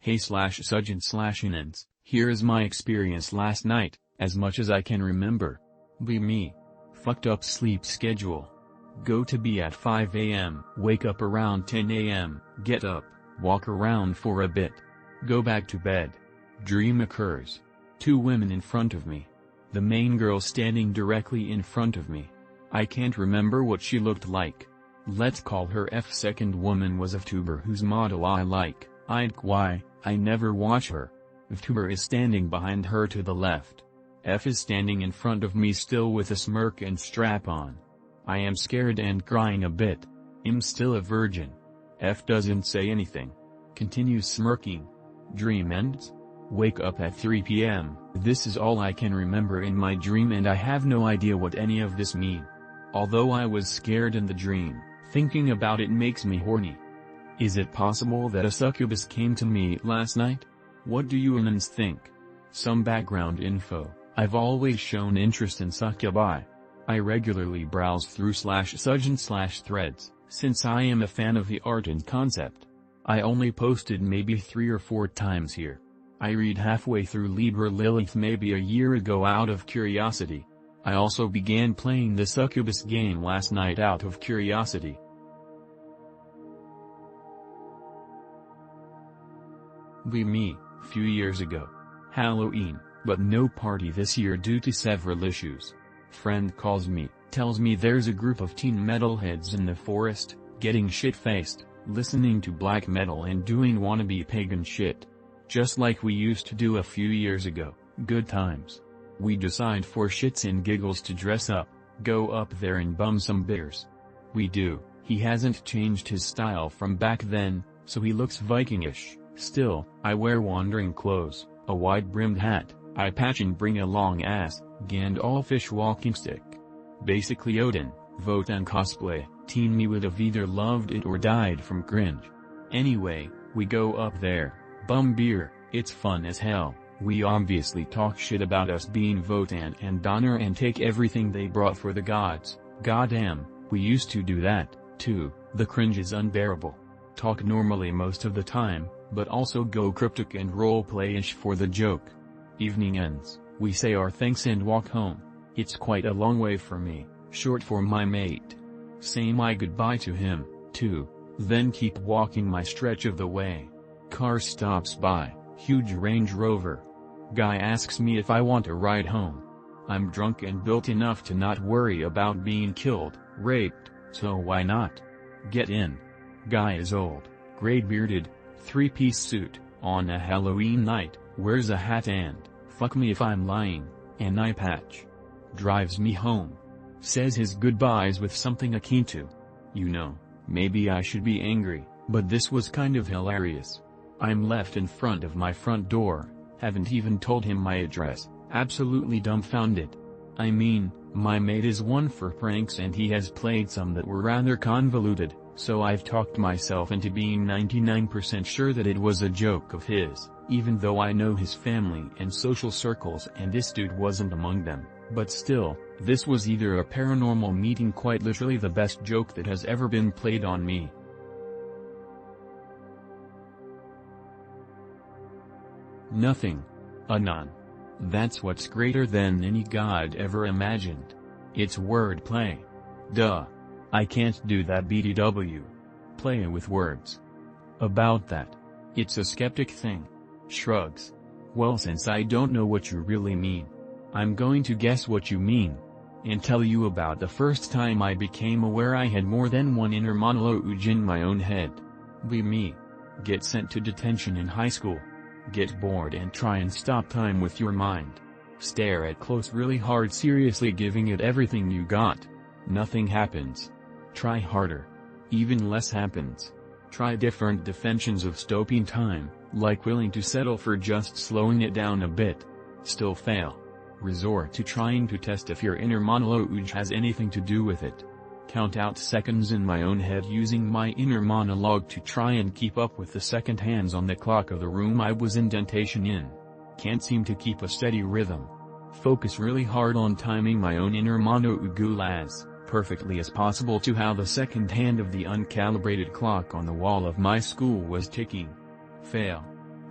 Hey/Sujin/Inans, here is my experience last night, as much as I can remember. Be me. Fucked up sleep schedule. Go to be at 5 a.m. Wake up around 10 a.m. Get up, walk around for a bit. Go back to bed. Dream occurs. 2 women in front of me. The main girl standing directly in front of me. I can't remember what she looked like. Let's call her F. Second woman was a VTuber whose model I like. I never watch her. VTuber is standing behind her to the left. F is standing in front of me still with a smirk and strap on. I am scared and crying a bit. I'm still a virgin. F doesn't say anything. Continues smirking. Dream ends. Wake up at 3 p.m. This is all I can remember in my dream and I have no idea what any of this mean. Although I was scared in the dream, thinking about it makes me horny. Is it possible that a succubus came to me last night? What do you humans think? Some background info. I've always shown interest in succubi. I regularly browse through /Sujin/threads, since I am a fan of the art and concept. I only posted maybe 3 or 4 times here. I read halfway through Libra Lilith maybe a year ago out of curiosity. I also began playing the succubus game last night out of curiosity. Be me, few years ago. Halloween, but no party this year due to several issues. Friend calls me, tells me there's a group of teen metalheads in the forest, getting shit-faced, listening to black metal and doing wannabe pagan shit. Just like we used to do a few years ago, good times. We decide for shits and giggles to dress up, go up there and bum some beers. We do. He hasn't changed his style from back then, so he looks Vikingish. Still, I wear wandering clothes, a wide-brimmed hat, eye patch and bring a long-ass, Gandalfish walking stick. Basically Odin, Votan cosplay. Teen me would have either loved it or died from cringe. Anyway, we go up there, bum beer, it's fun as hell. We obviously talk shit about us being Votan and Donner and take everything they brought for the gods. Goddamn, we used to do that, too. The cringe is unbearable. Talk normally most of the time, but also go cryptic and roleplay-ish for the joke. Evening ends, we say our thanks and walk home. It's quite a long way for me, short for my mate. Say my goodbye to him, too, then keep walking my stretch of the way. Car stops by, huge Range Rover. Guy asks me if I want a ride home. I'm drunk and built enough to not worry about being killed, raped, so why not? Get in. Guy is old, gray-bearded, 3-piece suit, on a Halloween night, wears a hat and, fuck me if I'm lying, an eye patch. Drives me home. Says his goodbyes with something akin to, you know, maybe I should be angry, but this was kind of hilarious. I'm left in front of my front door, haven't even told him my address, absolutely dumbfounded. I mean, my mate is one for pranks and he has played some that were rather convoluted, so I've talked myself into being 99% sure that it was a joke of his, even though I know his family and social circles and this dude wasn't among them, but still, this was either a paranormal meeting, quite literally the best joke that has ever been played on me. Nothing. Anon. That's what's greater than any god ever imagined. It's wordplay. Duh. I can't do that BDW. Play with words. About that. It's a skeptic thing. Shrugs. Well, since I don't know what you really mean, I'm going to guess what you mean, and tell you about the first time I became aware I had more than one inner monologue in my own head. Be me. Get sent to detention in high school. Get bored and try and stop time with your mind. Stare at close really hard, seriously giving it everything you got. Nothing happens. Try harder. Even less happens. Try different definitions of stopping time, like willing to settle for just slowing it down a bit. Still fail. Resort to trying to test if your inner monologue has anything to do with it. Count out seconds in my own head using my inner monologue to try and keep up with the second hands on the clock of the room I was indentation in. Can't seem to keep a steady rhythm. Focus really hard on timing my own inner monologue as perfectly as possible to how the second hand of the uncalibrated clock on the wall of my school was ticking. Fail.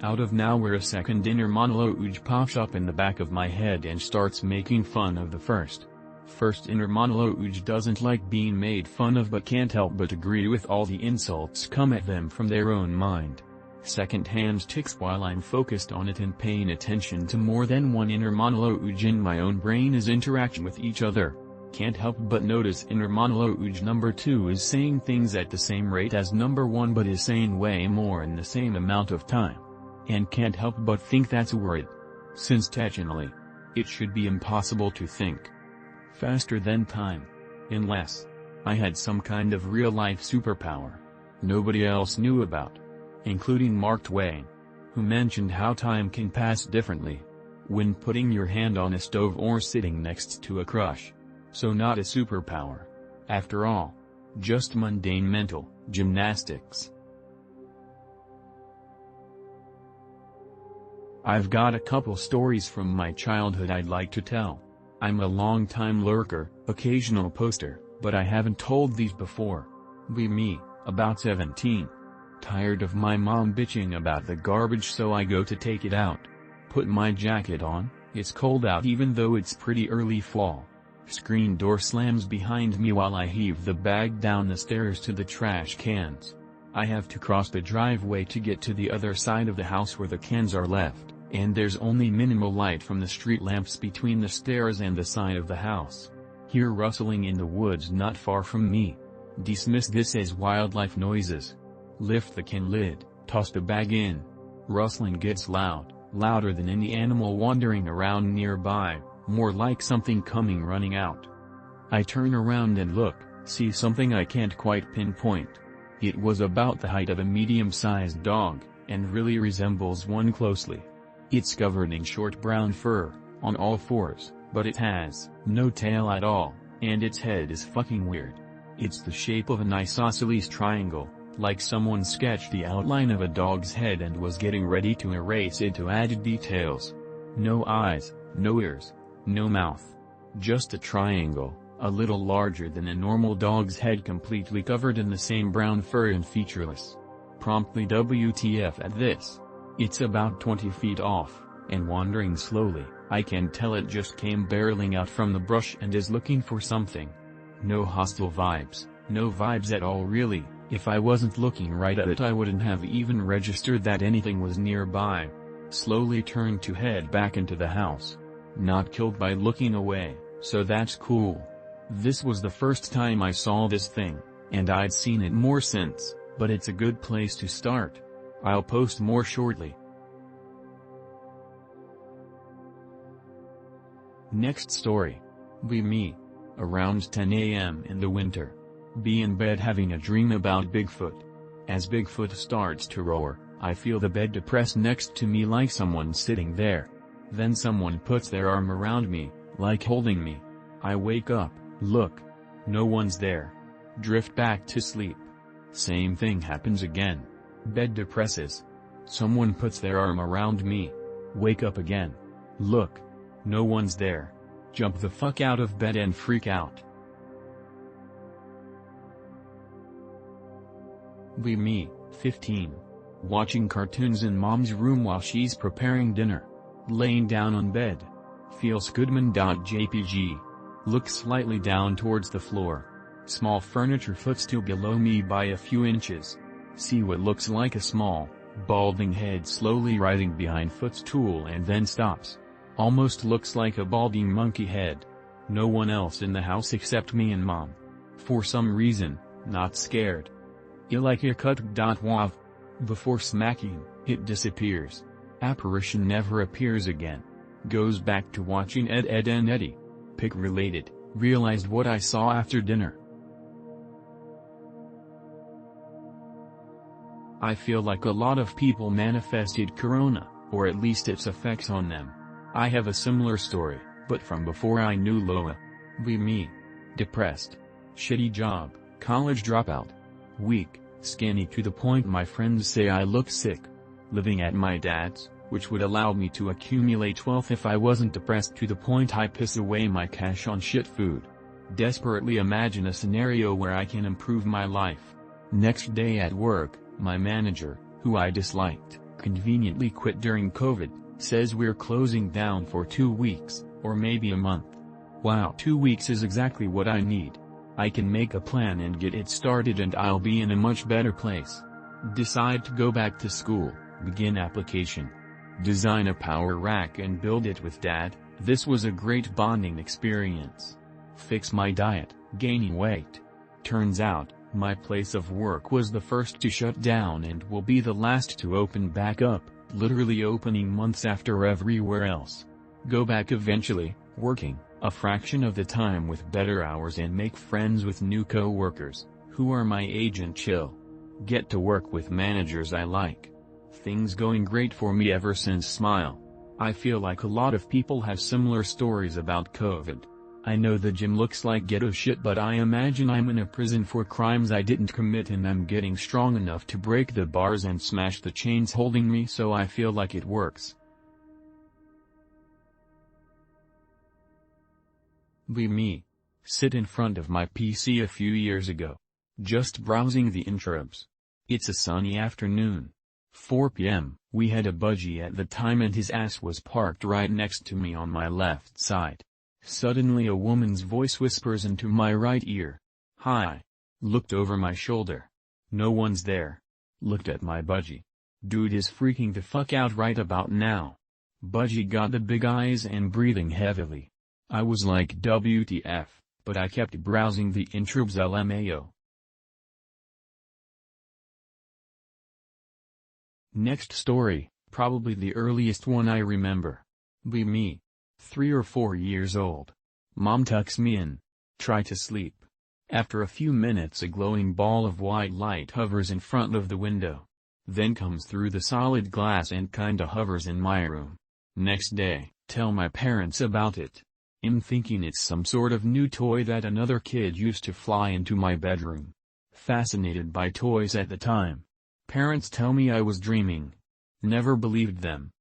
Out of nowhere a second inner monologue pops up in the back of my head and starts making fun of the first. First inner monologue doesn't like being made fun of but can't help but agree with all the insults come at them from their own mind. Second hand ticks while I'm focused on it and paying attention to more than one inner monologue in my own brain as interaction with each other. Can't help but notice inner monologue number 2 is saying things at the same rate as number 1 but is saying way more in the same amount of time. And can't help but think that's weird. Since technically, it should be impossible to think faster than time. Unless I had some kind of real-life superpower nobody else knew about. Including Mark Twain, who mentioned how time can pass differently when putting your hand on a stove or sitting next to a crush. So not a superpower. After all, just mundane mental gymnastics. I've got a couple stories from my childhood I'd like to tell. I'm a long-time lurker, occasional poster, but I haven't told these before. Me, about 17. Tired of my mom bitching about the garbage so I go to take it out. Put my jacket on, it's cold out even though it's pretty early fall. Screen door slams behind me while I heave the bag down the stairs to the trash cans. I have to cross the driveway to get to the other side of the house where the cans are left, and there's only minimal light from the street lamps between the stairs and the side of the house. Hear rustling in the woods not far from me. Dismiss this as wildlife noises. Lift the can lid, toss the bag in. Rustling gets loud, louder than any animal wandering around nearby, more like something coming running out. I turn around and look, see something I can't quite pinpoint. It was about the height of a medium-sized dog, and really resembles one closely. It's covered in short brown fur, on all fours, but it has no tail at all, and its head is fucking weird. It's the shape of an isosceles triangle, like someone sketched the outline of a dog's head and was getting ready to erase it to add details. No eyes, no ears, no mouth. Just a triangle, a little larger than a normal dog's head, completely covered in the same brown fur and featureless. Promptly WTF at this. It's about 20 feet off, and wandering slowly. I can tell it just came barreling out from the brush and is looking for something. No hostile vibes, no vibes at all really. If I wasn't looking right at it I wouldn't have even registered that anything was nearby. Slowly turned to head back into the house. Not killed by looking away, so that's cool. This was the first time I saw this thing, and I'd seen it more since, but it's a good place to start. I'll post more shortly. Next story. Me. Around 10 a.m. in the winter. Be in bed having a dream about Bigfoot. As Bigfoot starts to roar, I feel the bed depressed next to me like someone's sitting there. Then someone puts their arm around me, like holding me. I wake up, look. No one's there. Drift back to sleep. Same thing happens again. Bed depresses. Someone puts their arm around me. Wake up again. Look. No one's there. Jump the fuck out of bed and freak out. Me, 15. Watching cartoons in mom's room while she's preparing dinner. Laying down on bed. Feels Goodman.jpg. Looks slightly down towards the floor. Small furniture footstool below me by a few inches. See what looks like a small, balding head slowly rising behind footstool and then stops. Almost looks like a balding monkey head. No one else in the house except me and mom. For some reason, not scared. Wav. Before smacking, it disappears. Apparition never appears again. Goes back to watching Ed, Edd n Eddy. Pic related, realized what I saw after dinner. I feel like a lot of people manifested corona, or at least its effects on them. I have a similar story, but from before I knew Loa. Me. Depressed. Shitty job, college dropout. Weak, skinny to the point my friends say I look sick. Living at my dad's, which would allow me to accumulate wealth if I wasn't depressed to the point I piss away my cash on shit food. Desperately imagine a scenario where I can improve my life. Next day at work, my manager, who I disliked, Conveniently quit during COVID, says we're closing down for 2 weeks, or maybe a month. Wow, 2 weeks is exactly what I need. I can make a plan and get it started and I'll be in a much better place. Decide to go back to school, begin application. Design a power rack and build it with Dad. This was a great bonding experience. Fix my diet, gaining weight. Turns out, my place of work was the first to shut down and will be the last to open back up, literally opening months after everywhere else. Go back eventually, working a fraction of the time with better hours and make friends with new co-workers, who are my age and chill. Get to work with managers I like. Things going great for me ever since. Smile. I feel like a lot of people have similar stories about COVID. I know the gym looks like ghetto shit, but I imagine I'm in a prison for crimes I didn't commit and I'm getting strong enough to break the bars and smash the chains holding me, so I feel like it works. Be me. Sit in front of my PC a few years ago. Just browsing the intros. It's a sunny afternoon. 4 p.m. We had a budgie at the time and his ass was parked right next to me on my left side. Suddenly a woman's voice whispers into my right ear. Hi. Looked over my shoulder. No one's there. Looked at my budgie. Dude is freaking the fuck out right about now. Budgie got the big eyes and breathing heavily. I was like WTF, but I kept browsing the intros. LMAO. Next story, probably the earliest one I remember. Be me. 3 or 4 years old. Mom tucks me in. Try to sleep. After a few minutes a glowing ball of white light hovers in front of the window. Then comes through the solid glass and kinda hovers in my room. Next day, tell my parents about it. I'm thinking it's some sort of new toy that another kid used to fly into my bedroom. Fascinated by toys at the time. Parents tell me I was dreaming. Never believed them.